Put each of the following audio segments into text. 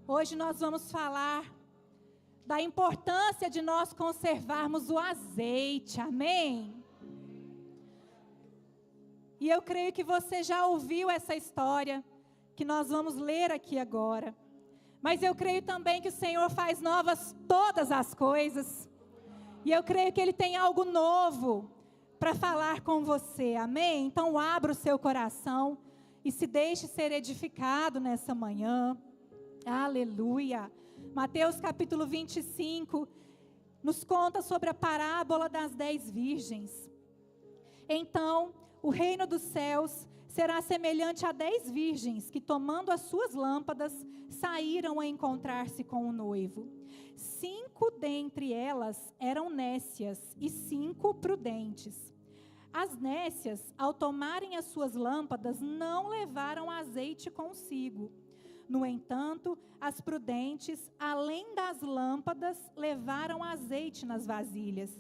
Hoje nós vamos falar da importância de nós conservarmos o azeite, amém? E eu creio que você já ouviu essa história que nós vamos ler aqui agora. Mas eu creio também que o Senhor faz novas todas as coisas. E eu creio que Ele tem algo novo para falar com você, amém? Então abra o seu coração e se deixe ser edificado nessa manhã. Aleluia. Mateus capítulo 25 nos conta sobre a parábola das 10 virgens. Então, o reino dos céus será semelhante a 10 virgens que, tomando as suas lâmpadas, saíram a encontrar-se com o noivo. 5 dentre elas eram nécias e 5 prudentes. As nécias, ao tomarem as suas lâmpadas, não levaram azeite consigo. No entanto, as prudentes, além das lâmpadas, levaram azeite nas vasilhas.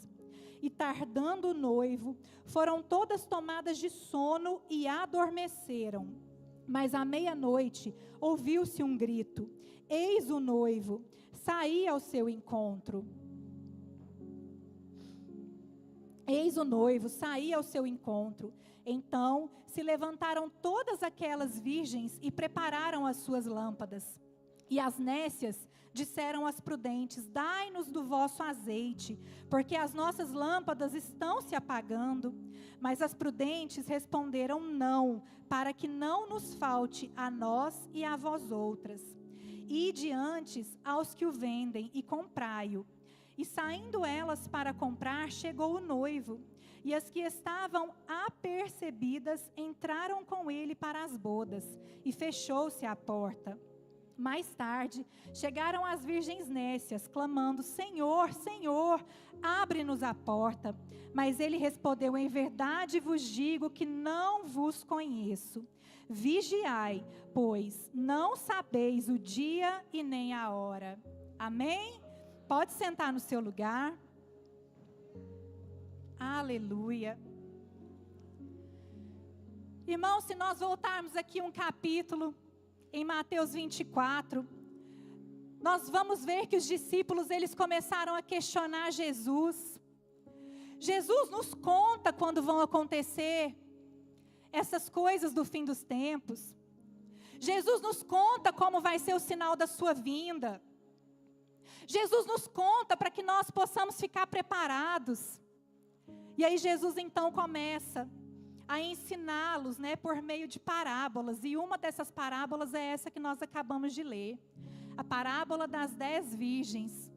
E tardando o noivo, foram todas tomadas de sono e adormeceram. Mas à meia-noite ouviu-se um grito: eis o noivo, saí ao seu encontro. Eis o noivo, saí ao seu encontro. Então se levantaram todas aquelas virgens e prepararam as suas lâmpadas. E as nécias disseram às prudentes: dai-nos do vosso azeite, porque as nossas lâmpadas estão se apagando. Mas as prudentes responderam: não, para que não nos falte a nós e a vós outras. Ide antes aos que o vendem e comprai-o. E saindo elas para comprar, chegou o noivo. E as que estavam apercebidas entraram com ele para as bodas, e fechou-se a porta. Mais tarde, chegaram as virgens nécias, clamando: Senhor, Senhor, abre-nos a porta. Mas ele respondeu: em verdade vos digo que não vos conheço. Vigiai, pois não sabeis o dia e nem a hora. Amém? Pode sentar no seu lugar. Aleluia. Irmãos, se nós voltarmos aqui um capítulo, em Mateus 24, nós vamos ver que os discípulos, eles começaram a questionar Jesus. Jesus nos conta quando vão acontecer essas coisas do fim dos tempos. Jesus nos conta como vai ser o sinal da sua vinda. Jesus nos conta para que nós possamos ficar preparados. E aí Jesus então começa a ensiná-los, por meio de parábolas. E uma dessas parábolas é essa que nós acabamos de ler. A parábola das 10 virgens.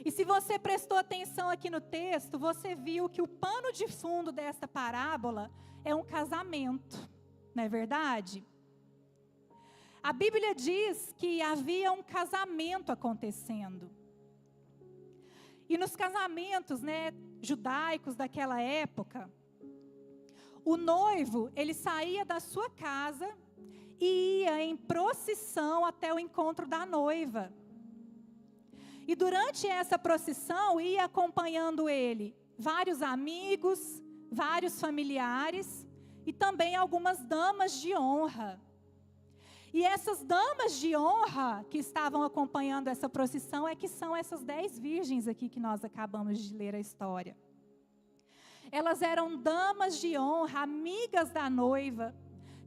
E se você prestou atenção aqui no texto, você viu que o pano de fundo desta parábola é um casamento. Não é verdade? A Bíblia diz que havia um casamento acontecendo. E nos casamentos, judaicos daquela época, o noivo, ele saía da sua casa e ia em procissão até o encontro da noiva. E durante essa procissão, ia acompanhando ele vários amigos, vários familiares e também algumas damas de honra. E essas damas de honra que estavam acompanhando essa procissão que são essas 10 virgens aqui que nós acabamos de ler a história. Elas eram damas de honra, amigas da noiva,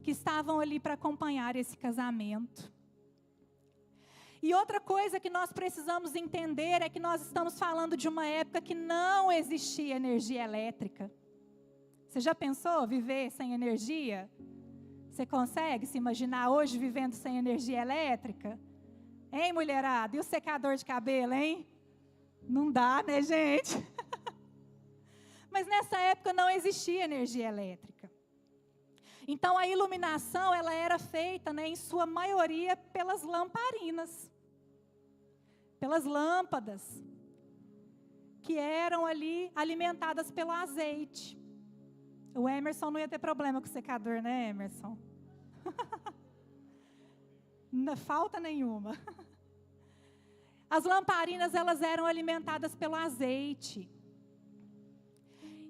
que estavam ali para acompanhar esse casamento. E outra coisa que nós precisamos entender é que nós estamos falando de uma época que não existia energia elétrica. Você já pensou viver sem energia? Você consegue se imaginar hoje vivendo sem energia elétrica? Hein, mulherada? E o secador de cabelo, hein? Não dá, né, gente? Mas nessa época não existia energia elétrica. Então a iluminação, ela era feita, em sua maioria, pelas lamparinas. Pelas lâmpadas. Que eram ali alimentadas pelo azeite. O Emerson não ia ter problema com o secador, né, Emerson? Não falta nenhuma. As lamparinas, elas eram alimentadas pelo azeite.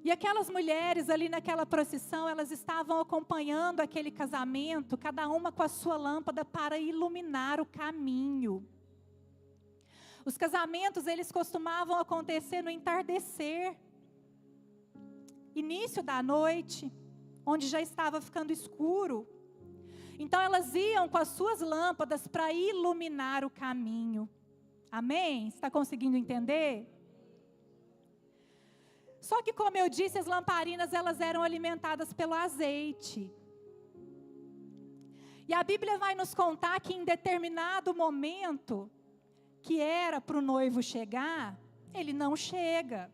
E aquelas mulheres ali naquela procissão, elas estavam acompanhando aquele casamento, cada uma com a sua lâmpada para iluminar o caminho. Os casamentos, eles costumavam acontecer no entardecer, início da noite, onde já estava ficando escuro. Então elas iam com as suas lâmpadas para iluminar o caminho. Amém? Está conseguindo entender? Só que, como eu disse, as lamparinas, elas eram alimentadas pelo azeite. E a Bíblia vai nos contar que em determinado momento, que era para o noivo chegar, ele não chega.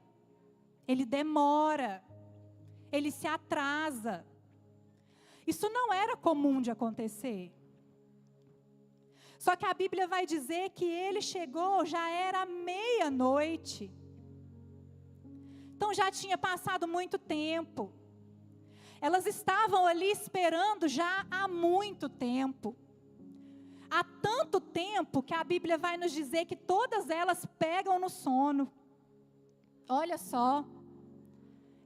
Ele demora. Ele se atrasa. Isso não era comum de acontecer. Só que a Bíblia vai dizer que ele chegou, já era meia-noite. Então já tinha passado muito tempo. Elas estavam ali esperando já há muito tempo. Há tanto tempo que a Bíblia vai nos dizer que todas elas pegam no sono. Olha só.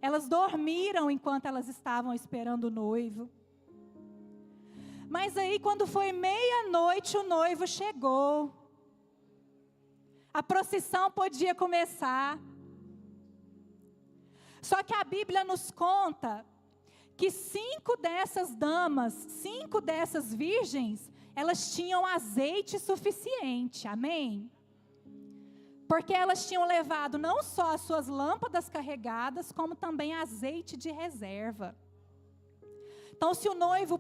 Elas dormiram enquanto elas estavam esperando o noivo. Mas aí, quando foi meia-noite, o noivo chegou. A procissão podia começar. Só que a Bíblia nos conta que 5 dessas damas, 5 dessas virgens, elas tinham azeite suficiente, amém? Porque elas tinham levado não só as suas lâmpadas carregadas, como também azeite de reserva. Então, se o noivo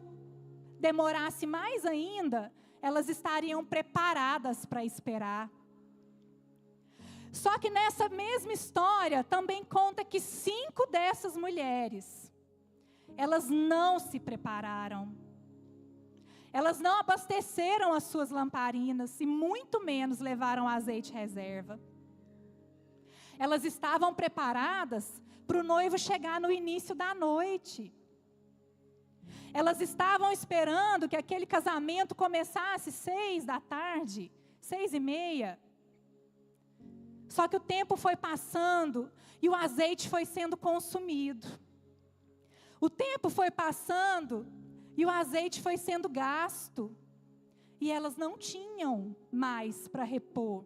demorasse mais ainda, elas estariam preparadas para esperar. Só que nessa mesma história também conta que 5 dessas mulheres, elas não se prepararam. Elas não abasteceram as suas lamparinas e muito menos levaram azeite reserva. Elas estavam preparadas para o noivo chegar no início da noite. Elas estavam esperando que aquele casamento começasse 6 da tarde, 6:30. Só que o tempo foi passando e o azeite foi sendo consumido. O tempo foi passando e o azeite foi sendo gasto. E elas não tinham mais para repor.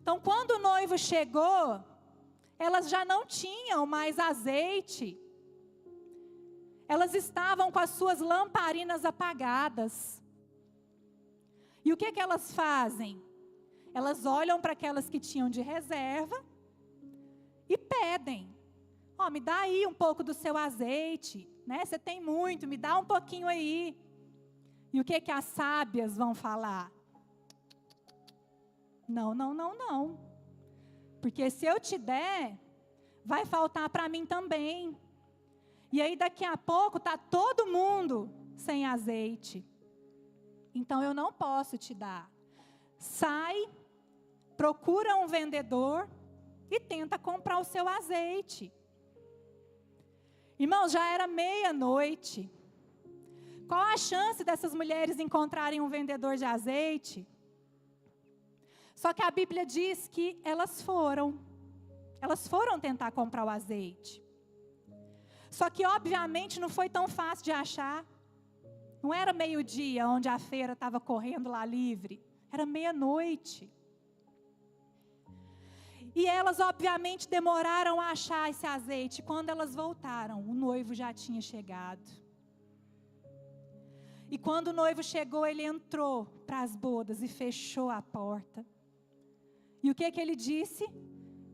Então, quando o noivo chegou, elas já não tinham mais azeite. Elas estavam com as suas lamparinas apagadas. E o que elas fazem? Elas olham para aquelas que tinham de reserva e pedem. Me dá aí um pouco do seu azeite, né? Você tem muito, me dá um pouquinho aí. E o que as sábias vão falar? Não, não, não, não. Porque se eu te der, vai faltar para mim também. E aí daqui a pouco está todo mundo sem azeite. Então eu não posso te dar. Sai, procura um vendedor e tenta comprar o seu azeite. Irmãos, já era meia-noite. Qual a chance dessas mulheres encontrarem um vendedor de azeite? Só que a Bíblia diz que elas foram tentar comprar o azeite. Só que obviamente não foi tão fácil de achar. Não era meio-dia onde a feira estava correndo lá livre. Era meia-noite. E elas obviamente demoraram a achar esse azeite. Quando elas voltaram, o noivo já tinha chegado. E quando o noivo chegou, ele entrou para as bodas e fechou a porta. E o que ele disse?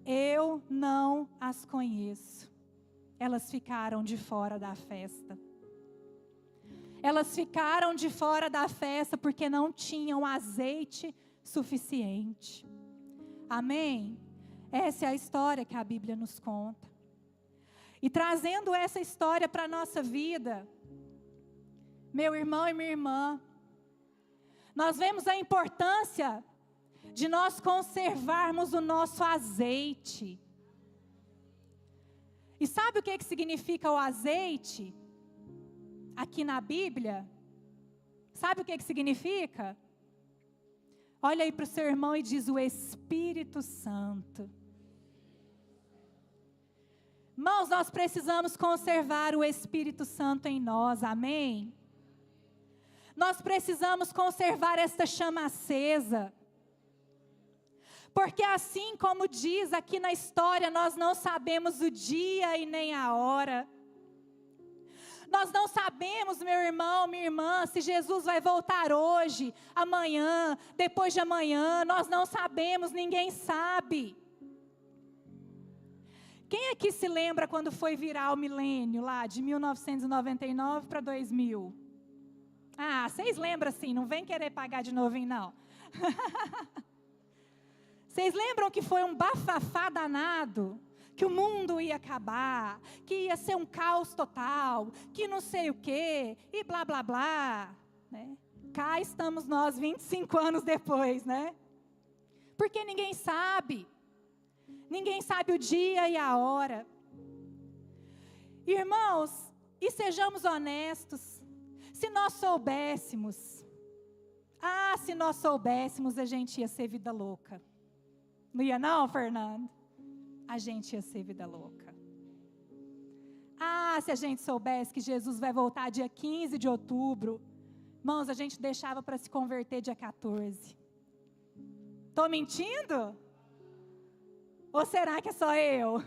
Eu não as conheço. Elas ficaram de fora da festa. Elas ficaram de fora da festa porque não tinham azeite suficiente. Amém? Essa é a história que a Bíblia nos conta. E trazendo essa história para a nossa vida, meu irmão e minha irmã, nós vemos a importância de nós conservarmos o nosso azeite. E sabe o que significa o azeite? Aqui na Bíblia, sabe o que significa? Olha aí para o seu irmão e diz: o Espírito Santo. Irmãos, nós precisamos conservar o Espírito Santo em nós, amém? Nós precisamos conservar esta chama acesa. Porque assim como diz aqui na história, nós não sabemos o dia e nem a hora. Nós não sabemos, meu irmão, minha irmã, se Jesus vai voltar hoje, amanhã, depois de amanhã. Nós não sabemos, ninguém sabe. Quem aqui se lembra quando foi virar o milênio lá, de 1999 para 2000? Ah, vocês lembram sim, não vem querer pagar de novinho não. Vocês lembram que foi um bafafá danado? Que o mundo ia acabar, que ia ser um caos total, que não sei o quê, e blá, blá, blá. Né? Cá estamos nós, 25 anos depois, né? Porque ninguém sabe o dia e a hora. Irmãos, e sejamos honestos, se nós soubéssemos, a gente ia ser vida louca. Não ia não, Fernando? A gente ia ser vida louca. Se a gente soubesse que Jesus vai voltar dia 15 de outubro, irmãos, a gente deixava para se converter dia 14. Estou mentindo? Ou será que é só eu?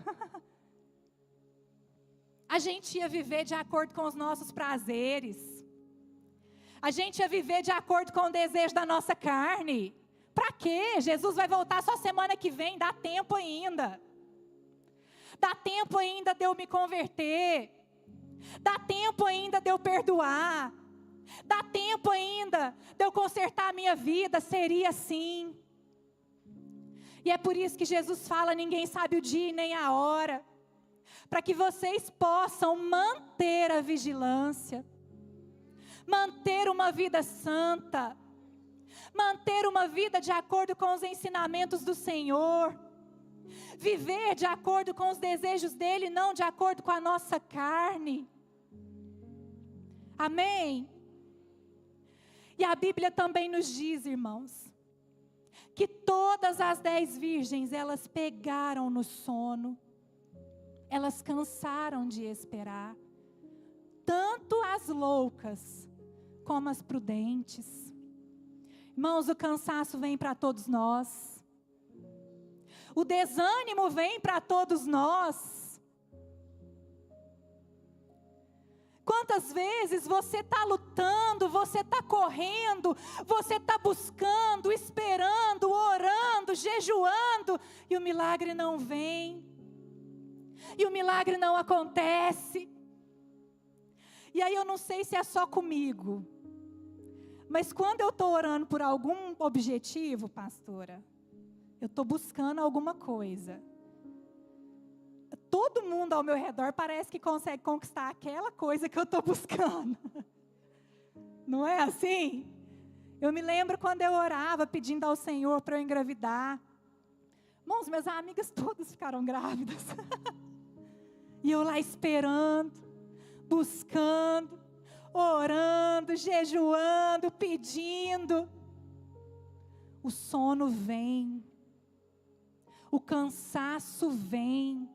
A gente ia viver de acordo com os nossos prazeres. A gente ia viver de acordo com o desejo da nossa carne. Para quê? Jesus vai voltar só semana que vem, dá tempo ainda. Dá tempo ainda de eu me converter. Dá tempo ainda de eu perdoar. Dá tempo ainda de eu consertar a minha vida. Seria assim. E é por isso que Jesus fala, ninguém sabe o dia nem a hora. Para que vocês possam manter a vigilância. Manter uma vida santa. Manter uma vida de acordo com os ensinamentos do Senhor. Viver de acordo com os desejos dEle, não de acordo com a nossa carne. Amém? E a Bíblia também nos diz, irmãos, que todas as 10 virgens, elas pegaram no sono. Elas cansaram de esperar. Tanto as loucas, como as prudentes. Irmãos, o cansaço vem para todos nós. O desânimo vem para todos nós. Quantas vezes você está lutando, você está correndo, você está buscando, esperando, orando, jejuando, e o milagre não vem. E o milagre não acontece. E aí eu não sei se é só comigo. Mas quando eu estou orando por algum objetivo, pastora, eu estou buscando alguma coisa. Todo mundo ao meu redor parece que consegue conquistar aquela coisa que eu estou buscando. Não é assim? Eu me lembro quando eu orava pedindo ao Senhor para eu engravidar. Irmãos, minhas amigas todas ficaram grávidas. E eu lá esperando, buscando, orando, jejuando, pedindo. O sono vem. O cansaço vem.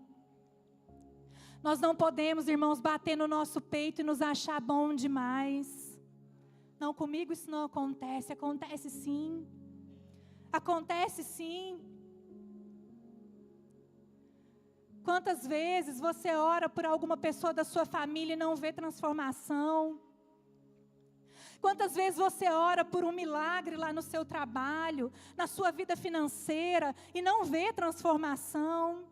Nós não podemos, irmãos, bater no nosso peito e nos achar bom demais. Não, comigo isso não acontece. Acontece sim. Acontece sim. Quantas vezes você ora por alguma pessoa da sua família e não vê transformação? Quantas vezes você ora por um milagre lá no seu trabalho, na sua vida financeira, e não vê transformação?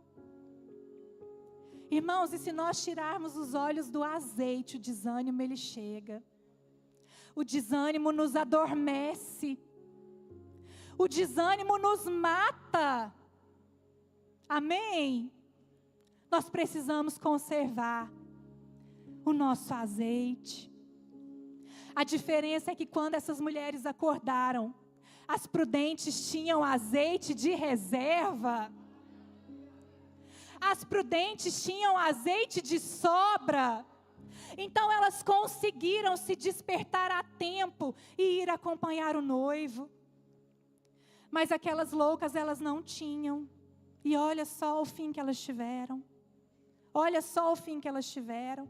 Irmãos, e se nós tirarmos os olhos do azeite, o desânimo ele chega. O desânimo nos adormece. O desânimo nos mata. Amém? Nós precisamos conservar o nosso azeite. A diferença é que quando essas mulheres acordaram, as prudentes tinham azeite de reserva. As prudentes tinham azeite de sobra. Então elas conseguiram se despertar a tempo e ir acompanhar o noivo. Mas aquelas loucas, elas não tinham. E olha só o fim que elas tiveram. Olha só o fim que elas tiveram.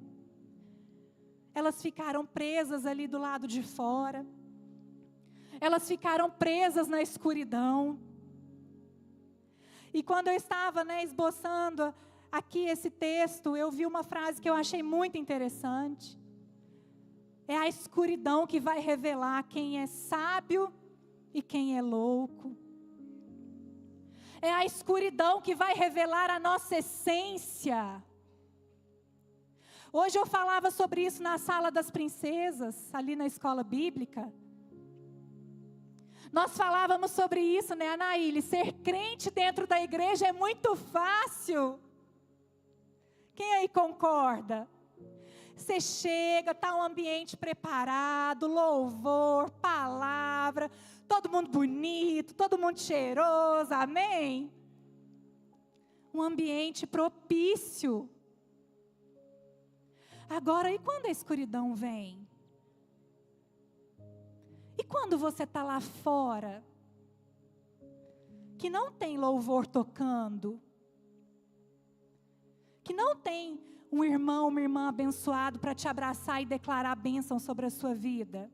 Elas ficaram presas ali do lado de fora. Elas ficaram presas na escuridão. E quando eu estava, esboçando aqui esse texto, eu vi uma frase que eu achei muito interessante. É a escuridão que vai revelar quem é sábio e quem é louco. É a escuridão que vai revelar a nossa essência. Hoje eu falava sobre isso na sala das princesas, ali na escola bíblica. Nós falávamos sobre isso, Anaíli? Ser crente dentro da igreja é muito fácil. Quem aí concorda? Você chega, está um ambiente preparado, louvor, palavra, todo mundo bonito, todo mundo cheiroso, amém? Um ambiente propício. Agora, e quando a escuridão vem? E quando você está lá fora, que não tem louvor tocando, que não tem um irmão, uma irmã abençoado para te abraçar e declarar bênção sobre a sua vida?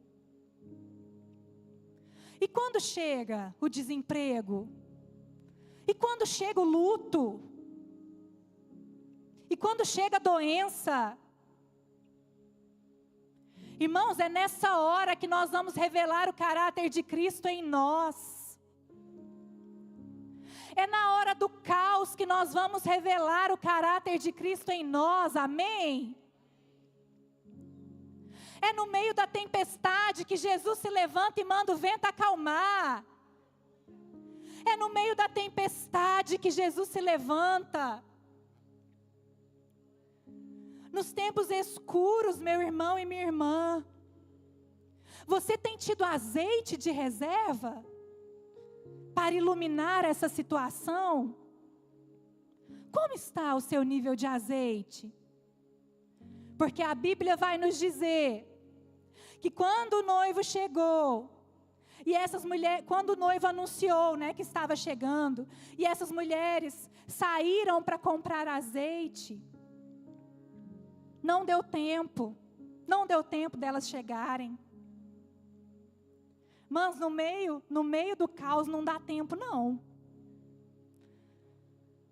E quando chega o desemprego? E quando chega o luto? E quando chega a doença? Irmãos, é nessa hora que nós vamos revelar o caráter de Cristo em nós. É na hora do caos que nós vamos revelar o caráter de Cristo em nós, amém? É no meio da tempestade que Jesus se levanta e manda o vento acalmar. É no meio da tempestade que Jesus se levanta. Nos tempos escuros, meu irmão e minha irmã, você tem tido azeite de reserva para iluminar essa situação? Como está o seu nível de azeite? Porque a Bíblia vai nos dizer que quando o noivo chegou, e essas mulheres, quando o noivo anunciou, que estava chegando, e essas mulheres saíram para comprar azeite, não deu tempo delas chegarem. Mas no meio do caos não dá tempo, não.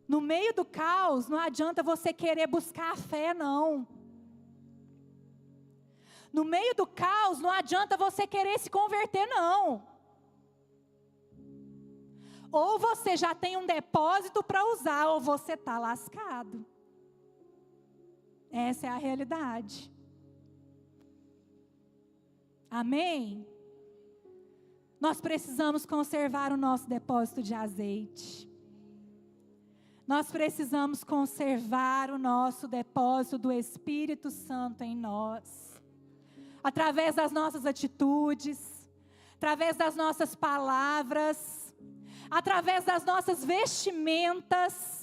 No meio do caos não adianta você querer buscar a fé, não. No meio do caos não adianta você querer se converter, não. Ou você já tem um depósito para usar, ou você está lascado. Essa é a realidade. Amém? Nós precisamos conservar o nosso depósito de azeite. Nós precisamos conservar o nosso depósito do Espírito Santo em nós. Através das nossas atitudes, através das nossas palavras, através das nossas vestimentas,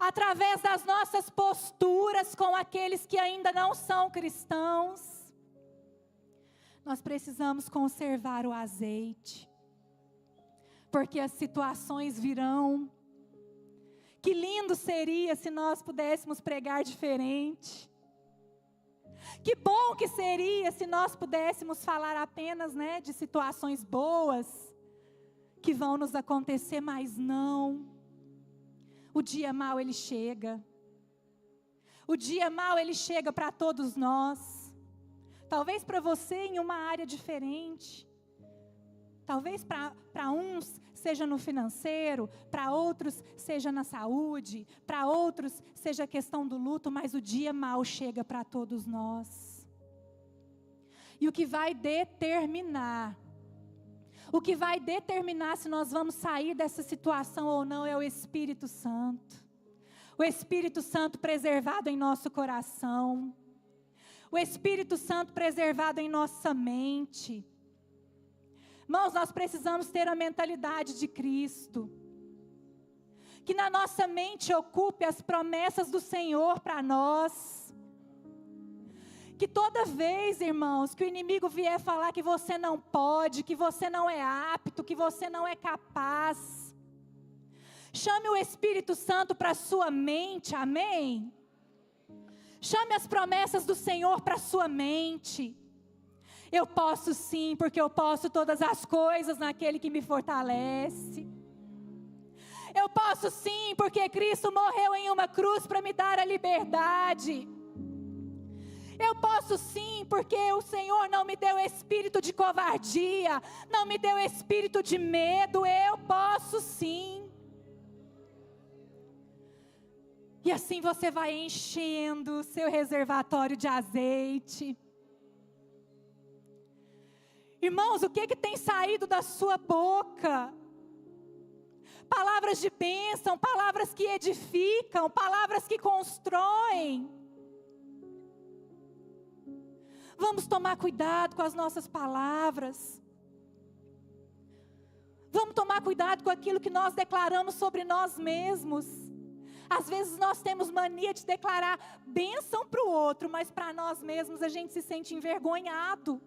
através das nossas posturas com aqueles que ainda não são cristãos. Nós precisamos conservar o azeite, porque as situações virão. Que lindo seria se nós pudéssemos pregar diferente. Que bom que seria se nós pudéssemos falar apenas, de situações boas que vão nos acontecer, mas não. O dia mau ele chega. O dia mau ele chega para todos nós. Talvez para você em uma área diferente. Talvez para uns seja no financeiro, para outros seja na saúde, para outros seja a questão do luto, mas o dia mau chega para todos nós. E o que vai determinar se nós vamos sair dessa situação ou não é o Espírito Santo. O Espírito Santo preservado em nosso coração. O Espírito Santo preservado em nossa mente. Irmãos, nós precisamos ter a mentalidade de Cristo. Que na nossa mente ocupe as promessas do Senhor para nós. Que toda vez, irmãos, que o inimigo vier falar que você não pode, que você não é apto, que você não é capaz, chame o Espírito Santo para a sua mente, amém? Chame as promessas do Senhor para a sua mente. Eu posso sim, porque eu posso todas as coisas naquele que me fortalece. Eu posso sim, porque Cristo morreu em uma cruz para me dar a liberdade. Eu posso sim, porque o Senhor não me deu espírito de covardia, não me deu espírito de medo. Eu posso sim. E assim você vai enchendo o seu reservatório de azeite. Irmãos, o que tem saído da sua boca? Palavras de bênção, palavras que edificam, palavras que constroem. Vamos tomar cuidado com as nossas palavras. Vamos tomar cuidado com aquilo que nós declaramos sobre nós mesmos. Às vezes nós temos mania de declarar bênção para o outro, mas para nós mesmos a gente se sente envergonhado.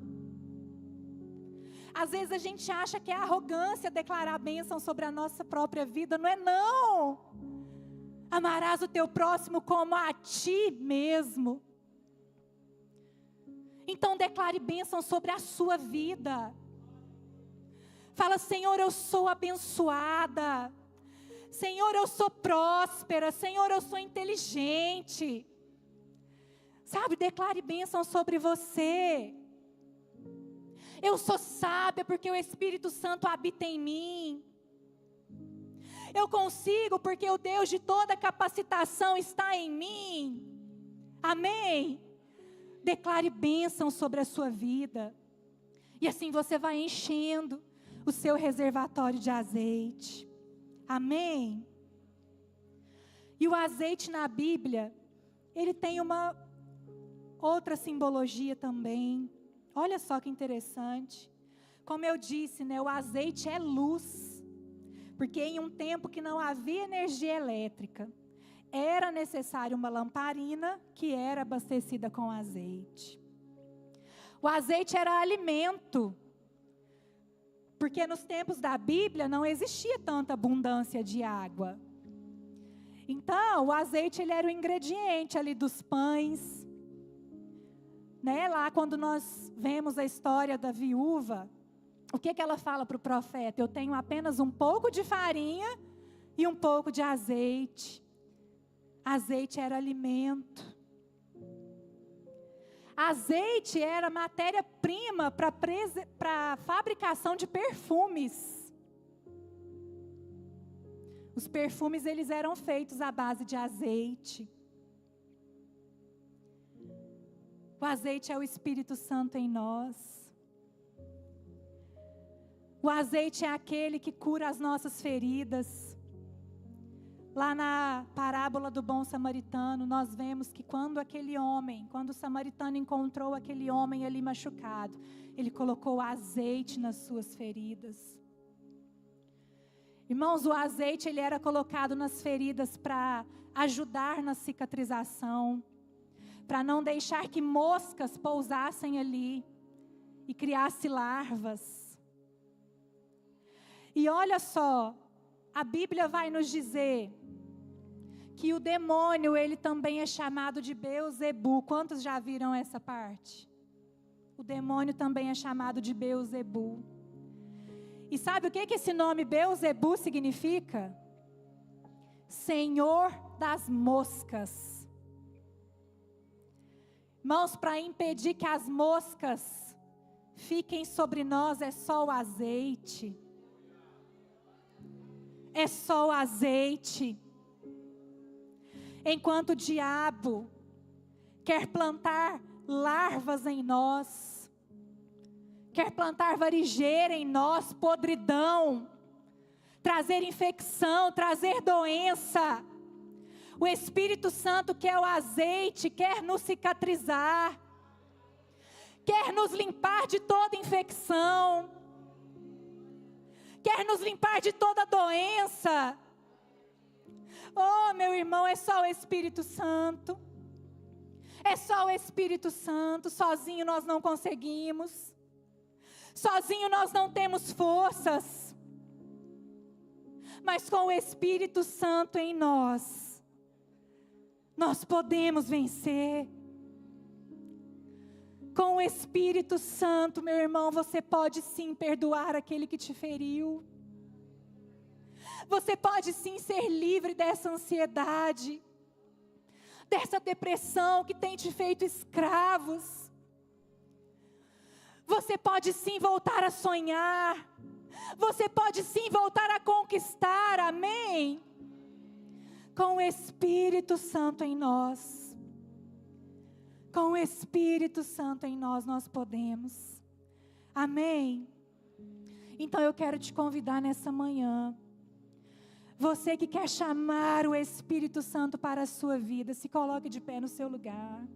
Às vezes a gente acha que é arrogância declarar bênção sobre a nossa própria vida. Não é não. Amarás o teu próximo como a ti mesmo. Então declare bênção sobre a sua vida. Fala: Senhor, eu sou abençoada. Senhor, eu sou próspera. Senhor, eu sou inteligente. Sabe, declare bênção sobre você. Eu sou sábia porque o Espírito Santo habita em mim. Eu consigo porque o Deus de toda capacitação está em mim. Amém? Declare bênção sobre a sua vida. E assim você vai enchendo o seu reservatório de azeite. Amém? E o azeite na Bíblia, ele tem uma outra simbologia também. Olha só que interessante. Como eu disse, né, o azeite é luz. Porque em um tempo que não havia energia elétrica, era necessário uma lamparina que era abastecida com azeite. O azeite era alimento. Porque nos tempos da Bíblia não existia tanta abundância de água. Então, o azeite ele era o ingrediente ali dos pães. Né? Lá quando nós vemos a história da viúva, o que ela fala para o profeta? Eu tenho apenas um pouco de farinha e um pouco de azeite. Azeite era alimento. Azeite era matéria-prima para a fabricação de perfumes. Os perfumes eles eram feitos à base de azeite. O azeite é o Espírito Santo em nós. O azeite é aquele que cura as nossas feridas. Lá na parábola do bom samaritano, nós vemos que quando o samaritano encontrou aquele homem ali machucado, ele colocou azeite nas suas feridas. Irmãos, o azeite ele era colocado nas feridas para ajudar na cicatrização, para não deixar que moscas pousassem ali e criasse larvas. E olha só, a Bíblia vai nos dizer que o demônio, ele também é chamado de Beelzebu. Quantos já viram essa parte? O demônio também é chamado de Beelzebu. E sabe o que esse nome Beelzebu significa? Senhor das moscas. Irmãos, para impedir que as moscas fiquem sobre nós, é só o azeite. É só o azeite. Enquanto o diabo quer plantar larvas em nós, quer plantar varigeira em nós, podridão, trazer infecção, trazer doença, o Espírito Santo, que é o azeite, quer nos cicatrizar, quer nos limpar de toda infecção, quer nos limpar de toda doença. Oh, meu irmão, é só o Espírito Santo. É só o Espírito Santo. Sozinho nós não conseguimos. Sozinho nós não temos forças. Mas com o Espírito Santo em nós nós podemos vencer. Com o Espírito Santo, meu irmão, você pode sim perdoar aquele que te feriu. Você pode sim ser livre dessa ansiedade, dessa depressão que tem te feito escravos. Você pode sim voltar a sonhar. Você pode sim voltar a conquistar, amém? Com o Espírito Santo em nós. Com o Espírito Santo em nós, nós podemos. Amém? Então eu quero te convidar nessa manhã. Você que quer chamar o Espírito Santo para a sua vida, se coloque de pé no seu lugar.